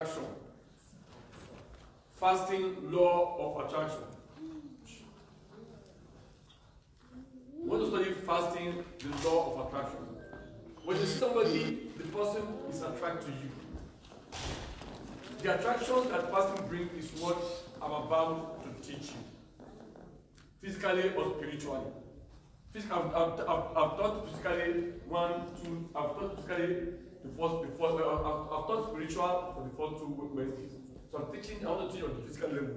Attraction. Fasting, law of attraction. We want to study fasting, the law of attraction. When you see somebody, the person is attracted to you. The attraction that fasting brings is what I'm about to teach you, physically or spiritually. I've taught physically I've taught physically I've taught spiritual for the first 2 Wednesdays. So I want to teach on the physical level.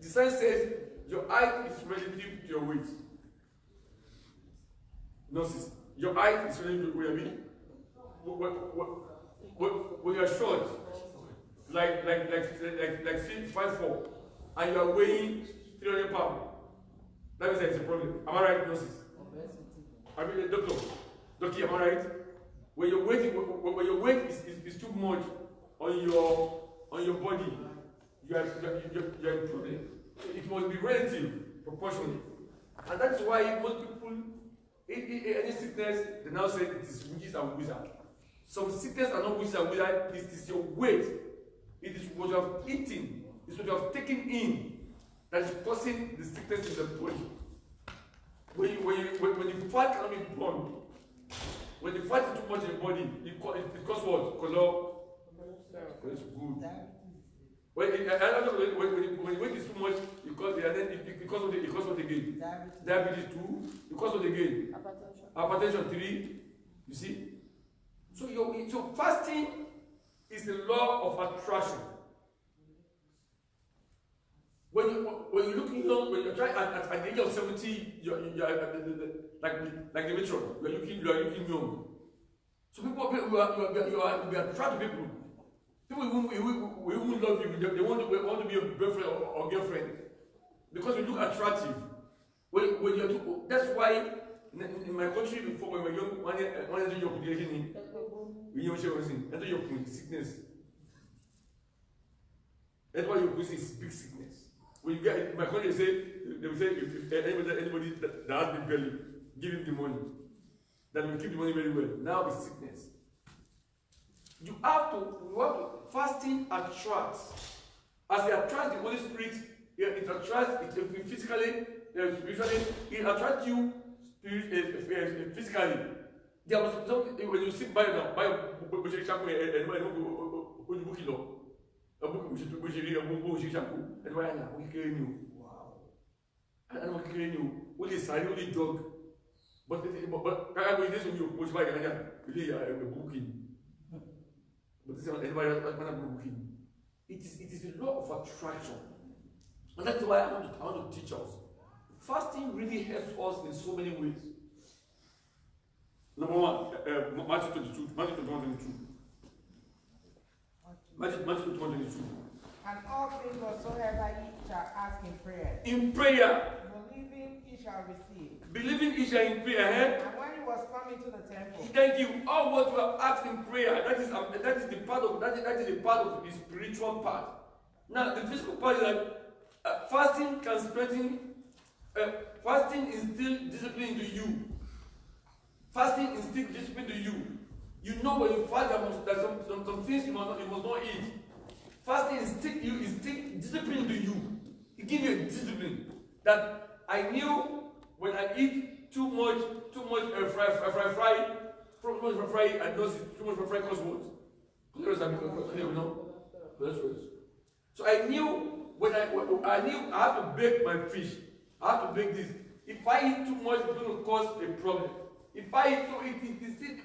The science says your height is relative to your weight. Notice, your height is relative to where you when you're short, like 5'4", and you are weighing 300 pounds, that means it's a problem. Am I right, Notice? I mean, doctor, am I right? When your weight is too much on your body, you are improving. It must be relative, proportionate, and that's why most people, any sickness, they now say it is witches and wizards. Some sickness are not witches and wizards. It is your weight. It is what you have eaten. It's what you have taken in that is causing the sickness in the body. When the fat cannot be burned, when the fat is too much in the body, it causes what? Cholesterol. It's good. When the weight is too much, because of the gain. Diabetes 2, because of the gain. Hypertension 3. You see? So fasting is the law of attraction. When you're looking young, when you're trying at the age of 70, you're like the metro, you are looking young. So people you are attracted to people. People who love you, they want to be your boyfriend or girlfriend because you look attractive. That's why in my country before when we were young, one year your sickness. That's why your pussy is big sickness. When you get in my country, they will say if anybody that has big belly, give him the money. That will keep the money very well. Now it's sickness. You have to fasting attracts. As it attracts the Holy Spirit, it attracts it physically, spiritually, it attracts you physically. There was something when you sit by a book shampoo, and why only side, only dog. But it is a law of attraction. And that's why I want to teach us. Fasting really helps us in so many ways. Number one, Matthew 22, Matthew 22. Matthew 22. And all things whatsoever ye shall ask in prayer. In prayer. Believing ye shall receive. Believing ye shall in prayer. And when he was coming to the temple. Thank you. All what you have asked in prayer, that is the part of the spiritual part. Now the physical part is that fasting can strengthen. Fasting instills discipline into you. Fasting instills discipline to you. You know when you fast, there's some things you must not eat. Fasting instills discipline into you. It gives you a discipline that I knew when I eat too much fry, I know too much fry cause what? So I knew when I knew I have to bake my fish. I have to bake this. If I eat too much, it's going to cause a problem. If I eat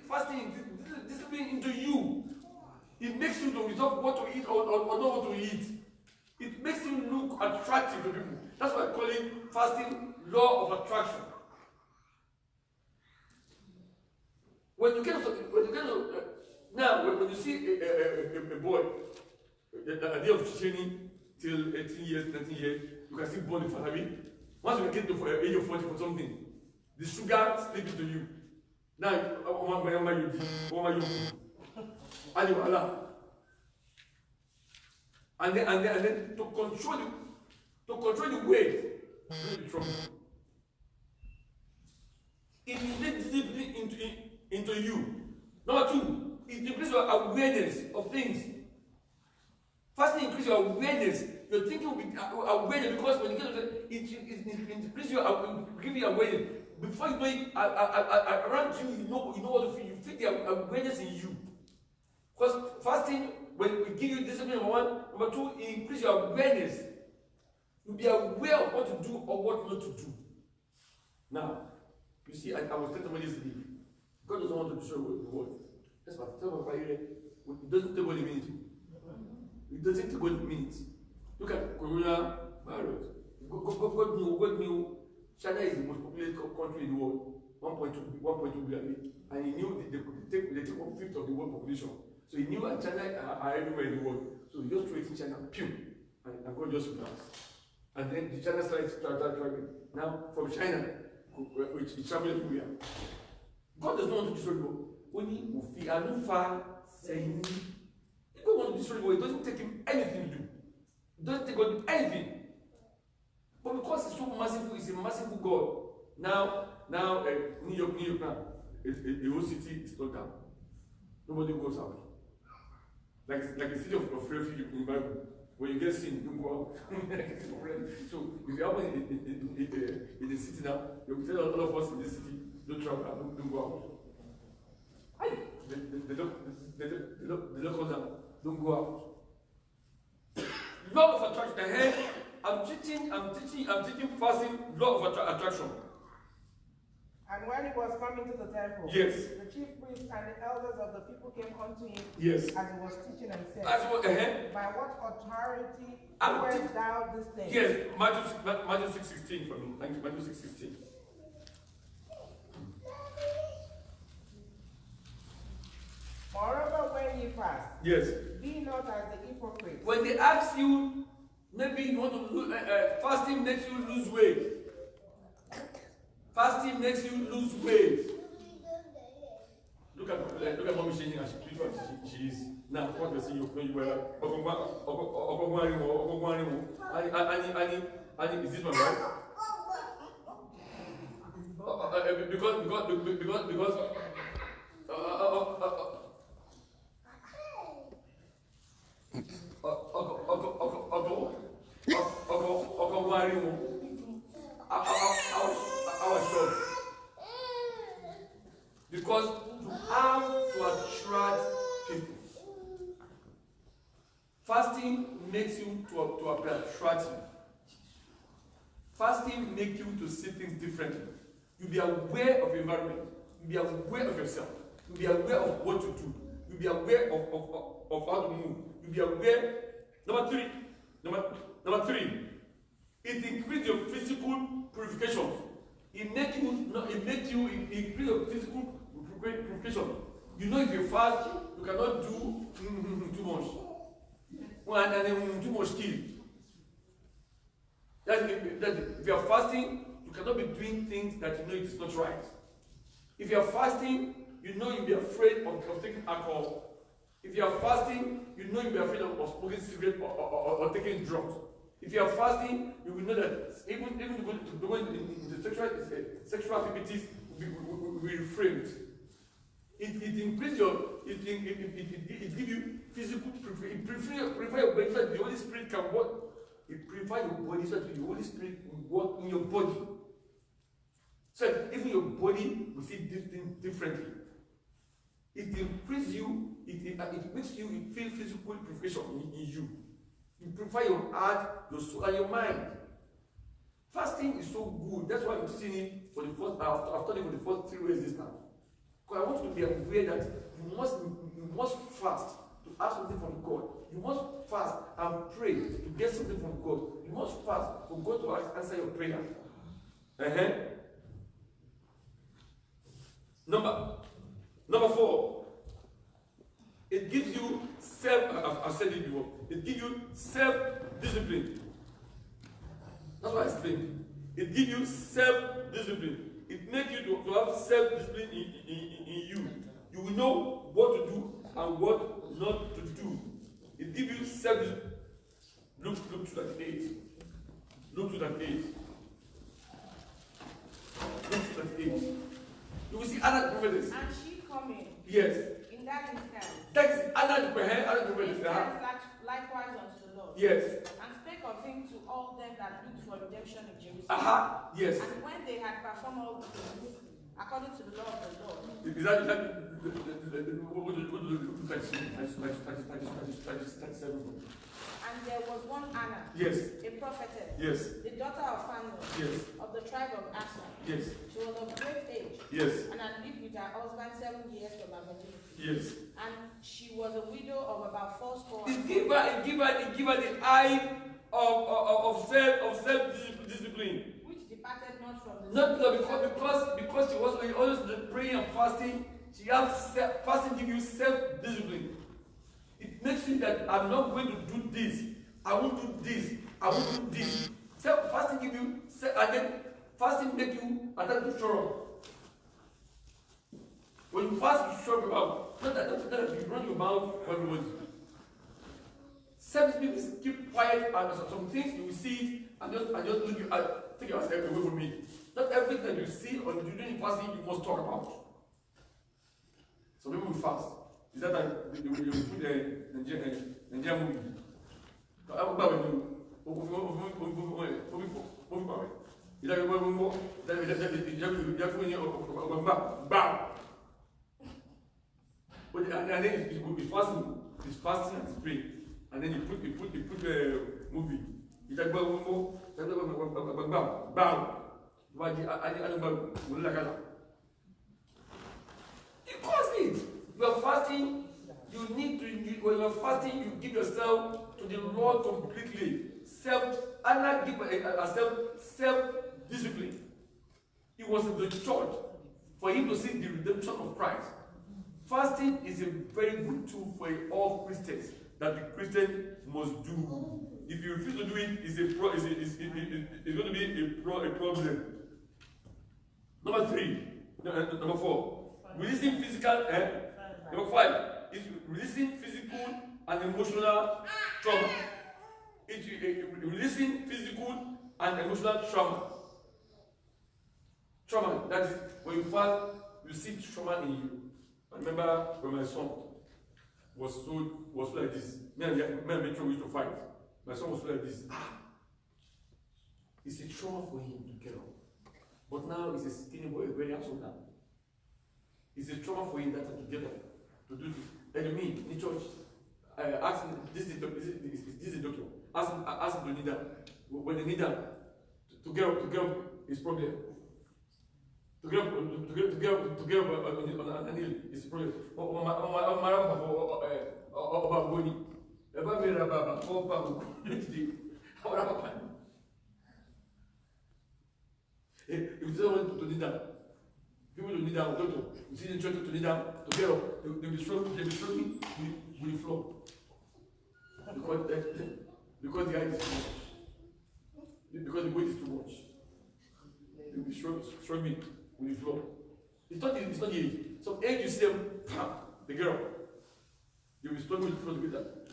fasting is discipline into you. It makes you to resolve what to eat or not what to eat. It makes you look attractive to people. That's why I call it fasting law of attraction. When you see a boy at the age of training till 18 years, 19 years, you can still born the family. Once you get to the age of 40 for something, the sugar slips into you. Now, and then to control the weight, it is discipline into you. Number two, it increases your awareness of things. increase your awareness. Your thinking will be awareness, because when you get to it increase your give you awareness. Before you know it, around you, you know what to feel. You feel the awareness in you. Because fasting, when we give you discipline, number one, number two, it increase your awareness. You'll be aware of what to do or what not to do. Now, you see, I was telling somebody yesterday, God doesn't want to destroy the world. That's what tell my here. It doesn't take 1 minute. It doesn't take 1 minute. Look at Corona virus. God knew China is the most populated country in the world, 1.2 billion, and he knew they take 1/5 of the world population. So he knew that China are everywhere in the world. So he just threw it in China, pew, and God just relaxed. And then the China started traveling. Now from China, it's traveling everywhere. God does not want to destroy the world. Only Mufi Anufa saying, he don't want to destroy the world. It doesn't take him anything to do. It doesn't take God anything. But because he's so merciful, he's a merciful God. Now, New York now, the whole city is locked down. Nobody goes out. Like a city of refuge in the Bible. When you get sin, don't go out. So if you happen in the city now, you will tell all of us in this city, don't travel out, don't go out. They lock us down, don't go out. Law of attraction. I'm teaching fasting, law of attraction. And when he was coming to the temple, yes, the chief priests and the elders of the people came unto him, yes, as he was teaching and said, by what authority doest thou this thing? Yes, Matthew 6:16 for me. Thank you, Matthew 6:16. Moreover, when ye fast, yes, be not as the hypocrites. When they ask you, maybe you want to lose, fasting makes you lose weight. Fasting makes you lose weight. Look at mommy changing as she is. Now, what we see you when you were and is this one right? Because because you have to attract people. Fasting makes you to appear attractive. Fasting makes you to see things differently. You'll be aware of your environment. You'll be aware of yourself. You'll be aware of what to do. You'll be aware of how to move. You'll be aware. Number three, it increases your physical purification. It makes you increase your physical purification. You know, if you fast, you cannot do too much. And then too much kill. If you are fasting, you cannot be doing things that you know it is not right. If you are fasting, you know you'll be afraid of taking alcohol. If you are fasting, you know you'll be afraid of smoking cigarette or taking drugs. If you are fasting, you will know that even going into sexual activities will be refrained. It increases it gives you physical purify your body so that the Holy Spirit can work. It purifies your body so that the Holy Spirit will work in your body. So that even your body will see things differently. It increases you, it makes you feel physical purification in you. You purify your heart, your soul, and your mind. Fasting is so good. That's why I'm teaching it for the first. I've taught it for the first 3 weeks this time. Because I want you to be aware that you must fast to ask something from God. You must fast and pray to get something from God. You must fast for God to answer your prayer. Number 4. It gives you I've said it before. It gives you self-discipline. That's what I explained. It gives you self-discipline. It makes you to have self-discipline in you. You will know what to do and what not to do. It gives you self-discipline. Look to that 8. Look to that 8. Look to that 8. You will see other prophetess. And she coming. Yes. In that instance. That is other prophetess. likewise unto the Lord. Yes. And spake of him to all them that looked for redemption in Jerusalem. Yes. And when they had performed all things according to the law of the Lord. Is that what And there was one Anna, yes, a prophetess, yes, the daughter of Phanuel, yes, of the tribe of Asher. yes, She was of great age, yes, and had lived with her husband 7 years from her virginity. yes. And she was a widow of about 80. It give her the eye of self-discipline. Which departed not from the Not because she was always praying and fasting. She has fasting give you self-discipline. It makes you that I'm not going to do this. I won't do this. I won't do this. Fasting give you, and then fasting make you and then to show up. When you fast, you show up. Not that you run your mouth for everybody. Some people keep quiet and some things you will see it and just look you take yourself away from me. Not everything that you see or during fasting you must talk about. Some people will fast. Is that like you put the Nigerian movie? And then it's fasting and praying. And then you put the movie. It's like you cause it. You are fasting. You need to. When you are fasting, you give yourself to the Lord completely. Anna give herself self-discipline. It was in the church for him to see the redemption of Christ. Fasting is a very good tool for all Christians that the Christian must do. If you refuse to do it, it's going to be a problem. Number 3. Number 4. Releasing physical. Number 5 is releasing physical and emotional trauma. It's releasing physical and emotional trauma. Trauma, that is when you fast, you see trauma in you. I remember when my son was like this. Me and Metro used to fight. My son was like this. It's a trauma for him to get up. But now he's a skinny boy, very handsome now. It's a trauma for him that to get up, to do this. And me, in the church, ask him, this is the doctor. Ask him to kneel down. When they kneel down, to get up is problem. To get up on an hill is problem. If you don't want to kneel down, people don't kneel down, doctor. You see the church to kneel down, to get up, they'll be struggling with the floor. Because the height is too much. Because the weight is too much. They'll be struggling with the floor. It's not the age. Some age you see them, they get up. They'll be struggling with the floor to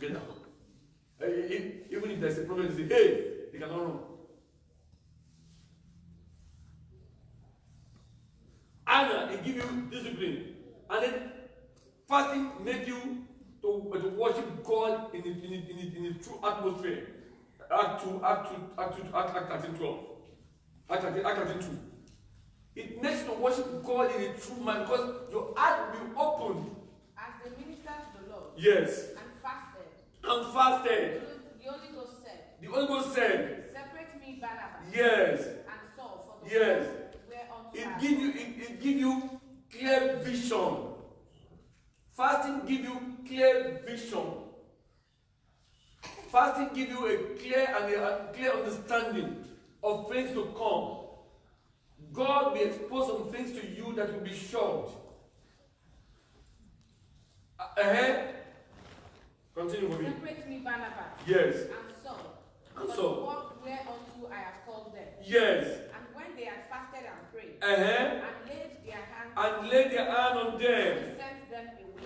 get down. Even if there's a problem, they say, hey, they cannot run. Anna, it give you discipline. And then fasting make you to worship God in the true atmosphere. Act 13:12. It makes you to worship God in a true manner because your heart will be open. As they ministered to the Lord. Yes. And fasted. The Holy Ghost said. Separate me, Barnabas. Yes. And Saul for the yes. whereunto It give you clear vision. Fasting give you clear vision. Fasting give you a clear understanding of things to come. God will expose some things to you that will be shocked. Ahead. Continue with me. Separate me, Barnabas. Yes. And Saul. For the work whereunto I have called them. Yes. And when they had fasted and prayed. And laid their hand on them.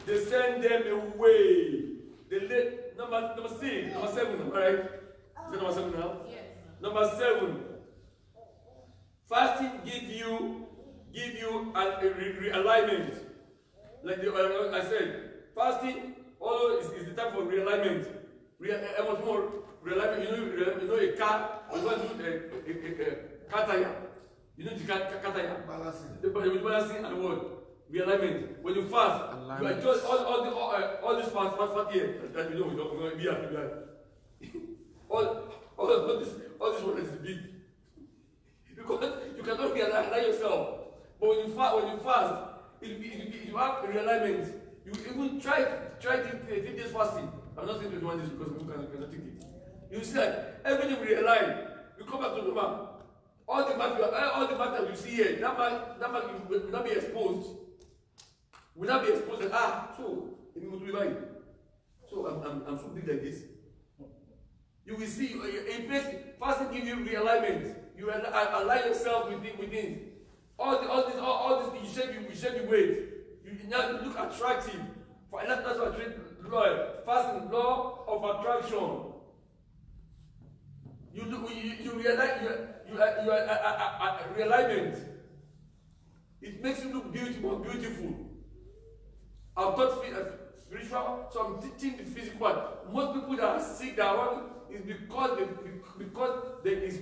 They sent them away. Number 7, right? Is it number 7 now? Yes. Number 7. Fasting give you an realignment. Like I said, fasting although is the time for realignment. much more reliable. You know a car. You want to do a car tire. You know the car tire. The balancing and what realignment. When you fast, you adjust all this fast here that you know we're going to be happy. all this one is big because you cannot realign yourself. But when you fast, you have realignment. You even try to take this fasting. I'm not saying to do this because we cannot take it. You see that everything will realign. You come back to normal. All the mark that you see here, that mark will not be exposed. Will not be exposed. So I'm so big like this. You will see in place fasting gives you realignment. You align yourself within. All this things you shape your weight. You now look attractive. That's what I treat fasting, law of attraction. You realize you are realignment. It makes you look more beautiful. I've taught spiritual, so I'm teaching the physical one. Most people that are sick, that one is because there is.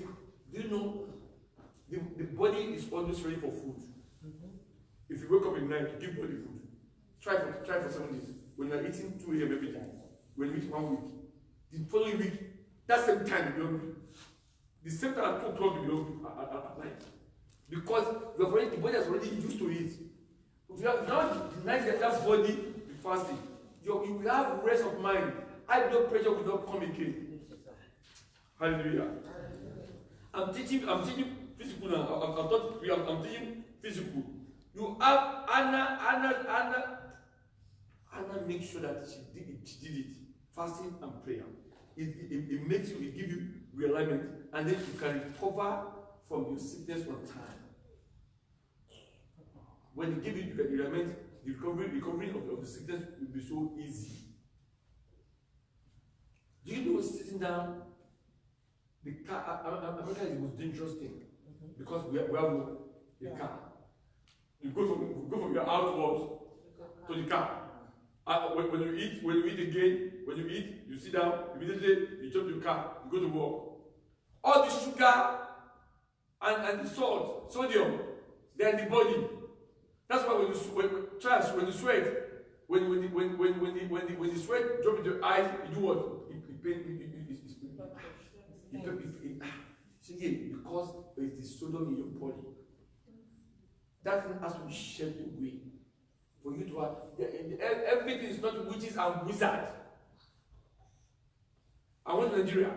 Do you know the body is always ready for food. If you wake up in the night, give body food. Try for 7 days. When you are eating 2 a.m. every time, when you eat 1 week, the following week, that same time you don't eat. The same time at 2 o'clock you don't at night. Because the body has already used to it. If you have not denied that body be fasting, you will have rest of mind. High blood pressure will not come again. Hallelujah. I'm teaching physical now. I'm teaching physical. You have Anna makes sure that she did it. Fasting and prayer. It makes you, it gives you realignment, and then you can recover from your sickness on time. When you give you the realignment, the recovery of the sickness will be so easy. Do you know sitting down? The car, America is the most dangerous thing because we have a car. You go from your house to the car. When you eat again, you sit down, immediately you jump to the car, you go to work. All the sugar and the salt, sodium, they're in the body. That's why when you sweat, when the sweat drop into your eyes, you do what? Because there is the sodium in your body. That thing has to be shed away. For you to have everything is not witches and wizards. I went to Nigeria.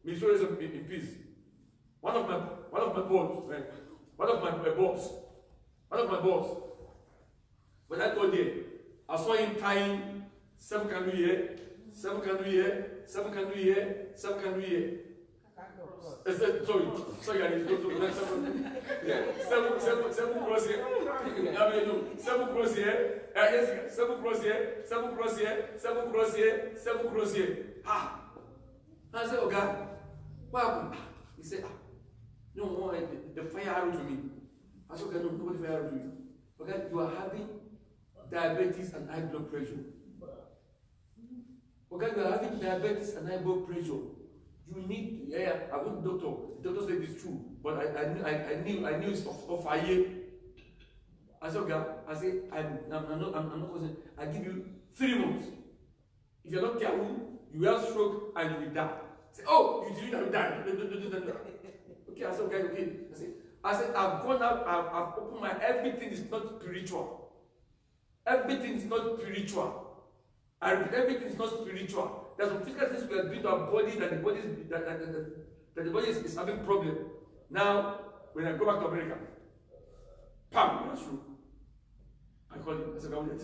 May so rest in peace. One of my boss. When I got there, I saw him tying 7 candles here, 7 candles here, 7 candles here, 7 candles here. Sorry, 7 cross here. 7 cross here. Yes, 7 cross here, 7 cross here, 7 cross here, 7 cross here. I said, oh God, what happened? He said, no, the fire arrow to me. I said, okay, no, nobody fire arrow to you. Okay, you are having diabetes and high blood pressure. Okay, you are having diabetes and high blood pressure. You need, I went to the doctor. The doctor said it's true, but I knew it's of fire. I said, okay, I said, I'm not causing. I give you 3 months. If you're not careful, you will have stroke and you will die. Say, oh, you didn't have died. Okay, I said, okay. I said, I've gone out, I've opened my, everything is not spiritual. Everything is not spiritual. I repeat, everything is not spiritual. There's some physical things we are doing to our body that the body is having problem. Now, when I go back to America, pam, that's true. I call him. I said, what did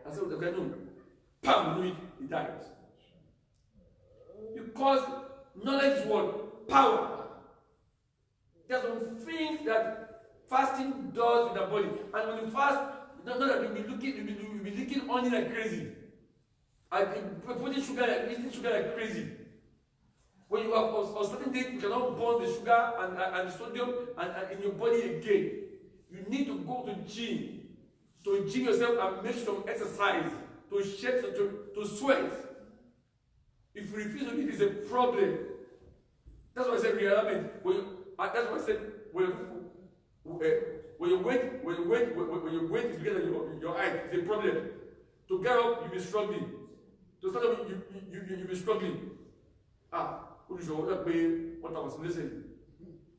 I said, okay, no. Pam, he died. Because knowledge is what? Power. There's some things that fasting does with the body. And when you fast, not that you'll be licking honey like crazy. And putting sugar, eating sugar like crazy. When you have on certain days, you cannot burn the sugar and the sodium and in your body again. You need to go to the gym to gym yourself and make some exercise, to shed, to sweat. If you refuse to do it, it's a problem. That's why I said realignment. That's why I said when your weight is bigger than your height, it's a problem. To get up, you'll be struggling. To stand up, you'll be struggling. Who is your what I was listening?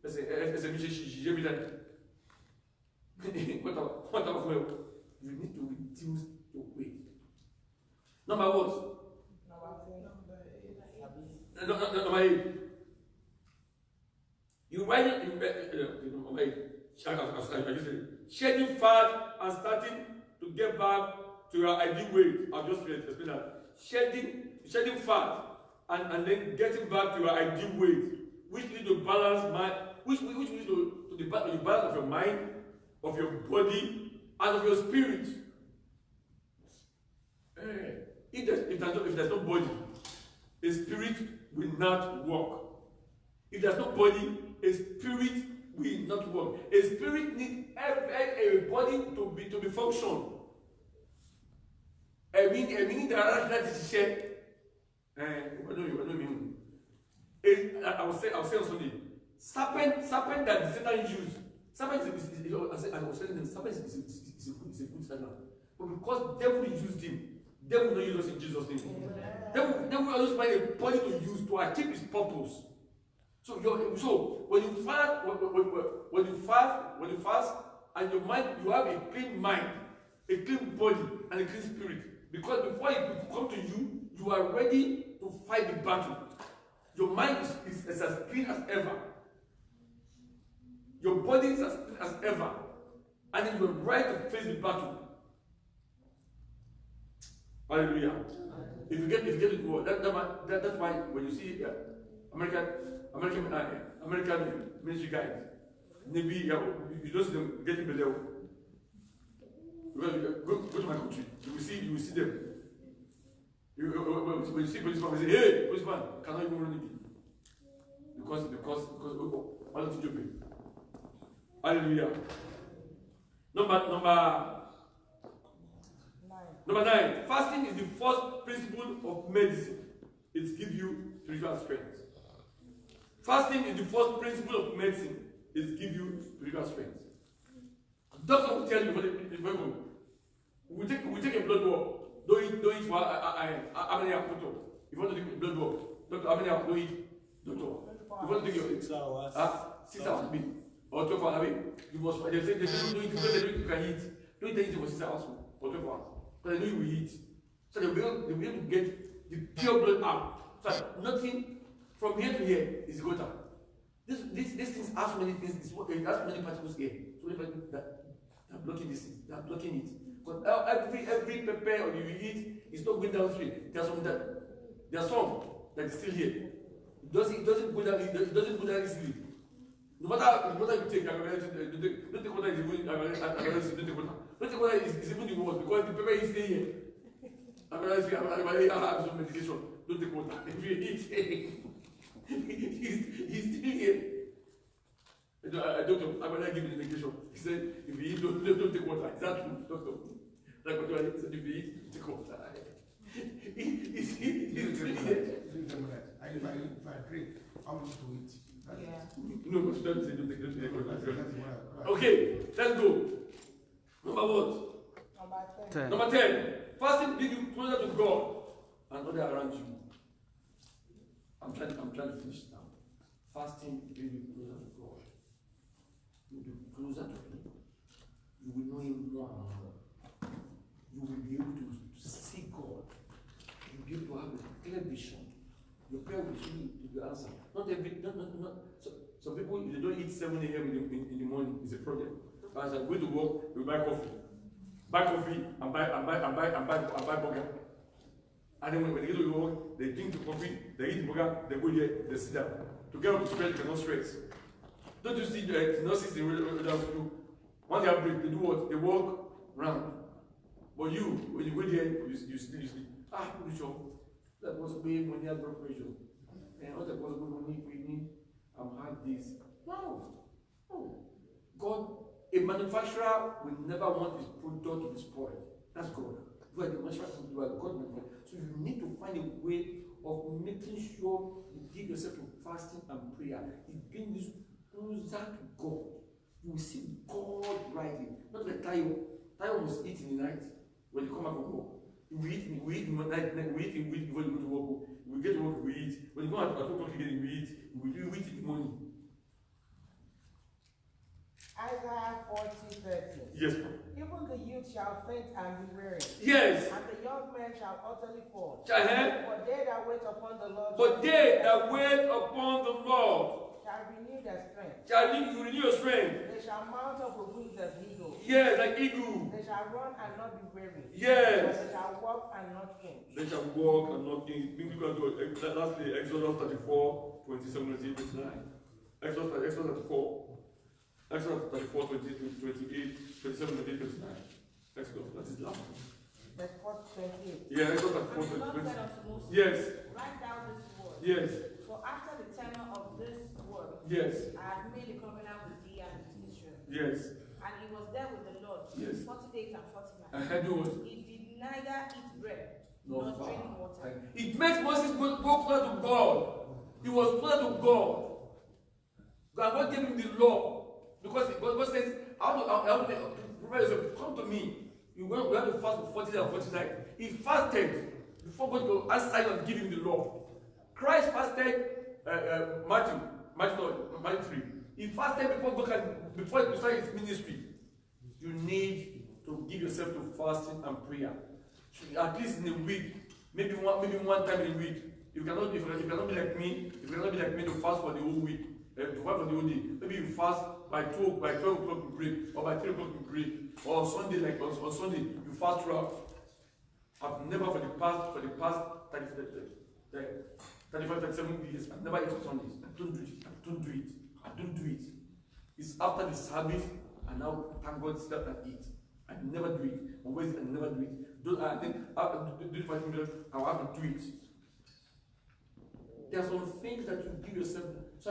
As a musician, every day. What I was you need to reduce your weight. Number what? Number 8. You write it in shedding fat and starting to get back to your ideal weight. I'll just explain that. Shedding fat and then getting back to your ideal weight, which leads to balance mind, which leads to the balance of your mind, of your body, and of your spirit. If there's no body, a spirit will not work. If there's no body, a spirit will not work. A spirit needs a body to be function. Meaning that is shared. I will say on Sunday. Serpent that Satan used. Serpent is a good standard. But because devil used him, devil will not use us in Jesus' name. Devil will always find a body to use to achieve his purpose. So when you fast, and your mind, you have a clean mind, a clean body, and a clean spirit. Because before it come to you, you are ready to fight the battle. Your mind is as clean as ever. Your body is as clean as ever. And then you are ready to face the battle. Hallelujah. If you get it wrong, that's why when you see American ministry guys, maybe you don't see them getting below. Because go to my country, you will see them. When you see policeman, you say, hey, policeman, cannot even run it. Because why don't you jump in? Hallelujah. Number 9. Fasting is the first principle of medicine. It gives you spiritual strength. Fasting is the first principle of medicine. It gives you spiritual strength. Doctor will tell you before you we take a blood work. Don't eat for how many hours, doctor? If you want to take a blood work, doctor, how many hours don't eat, doctor? If you want to take your 6 hours. 6 hours or 12 hours, you must. They say don't eat because they know you can eat. Don't eat anything for 6 hours or 12 hours. Because they know you will eat. So they'll be able to get the pure blood out. So nothing from here to here is gota. This thing has so many things. It has many particles here. So many particles that are blocking this thing. They are blocking it. Because every pepper or you eat is not going downstream. There's some that is still here. It doesn't go down. It doesn't go down easily. No matter you take, don't take water is even don't take water is even the worst because the pepper is staying here. I have some medication. Don't take water. If you eat, he's still here. Doctor, I'm gonna give you the medication. He said, if you eat, don't take water. Is that true, doctor? Like what you said, if you eat, take water. He's still here. If I drink, I want to eat. No, but don't take water. Okay, let's go. Number what? Number 10. Fasting brings you closer to God and others around you. I'm trying to finish now. Fasting brings you closer to God. You'll be closer to Him. You will know Him more and more. You will be able to see God. You will be able to have a clear vision. Your prayer will be answered. Not some people, if they don't eat 7 a.m. in the morning, it's a problem. But as I go to work, we buy coffee. And buy burger. And then when they get to work, they drink the coffee, they eat the burger, they go there, they sit down. To get up to stress, they cannot stress. Don't you see the nurses in the hospital? Once they have break, they do what? They walk round. But when you go there, you sleep. Bishop, that was way when you have blood pressure. And what that was when you need, I've had this. No. God A manufacturer will never want his product to be spoiled. That's God. You are the manufacturer, you are God manufacturer. So you need to find a way of making sure you give yourself to fasting and prayer. It brings you closer to God. You will see God rising. Not like Tayo. Tayo must eat in the night when you come back from work. We eat in the night, we eat before you go to work. We get to work, we eat. When you go at 2 o'clock again, we eat. We eat in the morning. Isaiah 40:13. Yes. Even the youth shall faint and be weary. Yes. And the young men shall utterly fall. Uh-huh. But they that wait upon the Lord shall renew their strength. You renew your strength. They shall mount up with wings as eagles. Yes, like eagle. They shall run and not be weary. Yes. And they shall walk and not faint. They shall walk and not faint. Lastly, Exodus 34, 27, 29. Exodus 34. Exodus 34, 28, 27, 28, 29. Exodus, that is the last one. Verse 28. Yeah, Exodus 34, And the Lord 28. said unto Moses, Yes. write down this word. Yes. For after the tenure of this word, Yes. I have made a covenant with thee and with Israel. Yes. And he was there with the Lord Yes. 40 days and 40 nights. And do what? He did neither eat bread No nor drink water. It makes Moses go closer to God. He was closer to God. God gave him the law. Because God says, come to me. You have to fast for 40 days and 40 nights. He fasted before God could answer him and give him the law. Christ fasted Matthew 3. He fasted before he started his ministry. You need to give yourself to fasting and prayer. At least in a week, maybe one time in a week. If you cannot be like me, to fast for the whole week, to fast for the whole day. Maybe you fast by 12 o'clock you break, or by 3 o'clock you break, or on Sunday, like on Sunday, you fast throughout. I've never for the past 35, 37 years, I've never eaten on Sundays. I don't do it. It's after the service, and now thank God step and eat. I never do it. Always I never do it. I think do it for 5 minutes, I'll have to do it. There are some things that you give yourself, so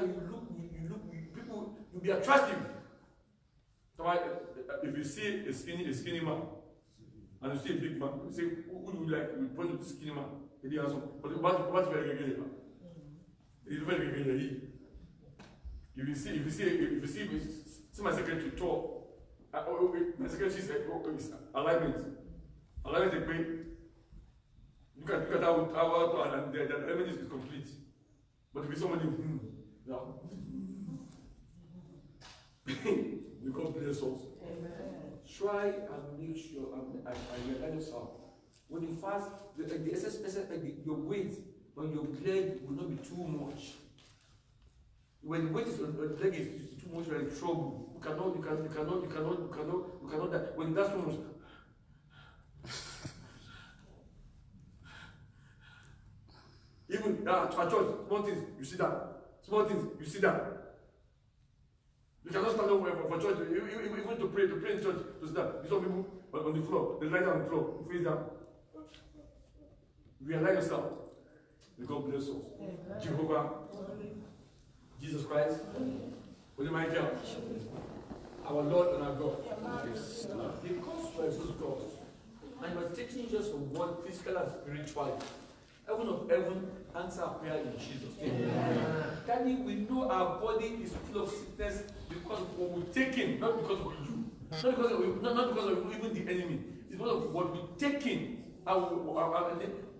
people, you'll be attractive. So if you see a skinny man, and you see a big man, you say, who do you like? You point to the skinny man. He has some, but what's very good? It's very good. If you see my secretary talk, my secretary said, it's alignment. Alignment is great. Look at how and the alignment is complete. But if it's somebody, no. God bless us. Amen. Try and make sure and realize yourself. When you fast, your weight on your leg will not be too much. When the weight is on the leg is too much, you're in trouble. You cannot that. When that's too much. Even at church, small things, you see that. Small things, you see that. You cannot stand up for church, even to pray in church, to sit down. You saw people on the floor, they lie down on the floor, face down. Realize yourself. May God bless us. Amen. Jehovah, Jesus Christ, Holy Michael, our Lord and our God. Yes. Because you are a good God, and you are taking just from one physical and spiritual. Heaven of heaven, answer our prayer in Jesus' name. Daddy, we know our body is full of sickness because of what we're taking, not because of you. Not because of even the enemy. It's because of what we're taking.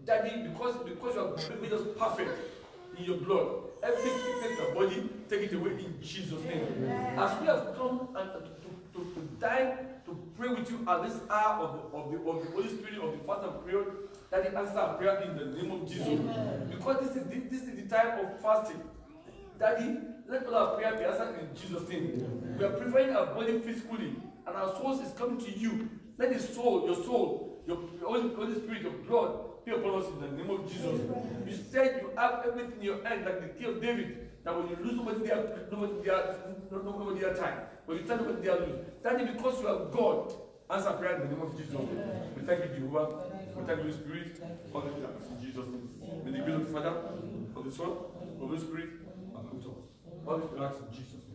Daddy, because you have made us perfect in your blood. Every sickness in our body, take it away in Jesus' name. As we have come and to die, to pray with you at this hour of the Holy Spirit of the fast and prayer, that He answer our prayer in the name of Jesus. Amen. Because this is the time of fasting. Daddy, let all our prayer be answered in Jesus' name. Amen. We are preparing our body physically, and our souls is coming to you. Let your soul, your Holy Spirit, your blood be upon us in the name of Jesus. Amen. You said you have everything in your hand, like the king of David, that when you lose nobody their time. When you tell nobody their lose. Daddy, because you are God, answer prayer in the name of Jesus. Amen. We thank you, Jehovah. We thank you, Spirit. All the things in Jesus' name. May the grace of the Father, of the Son, of the Spirit, and of the All these we ask in Jesus' name.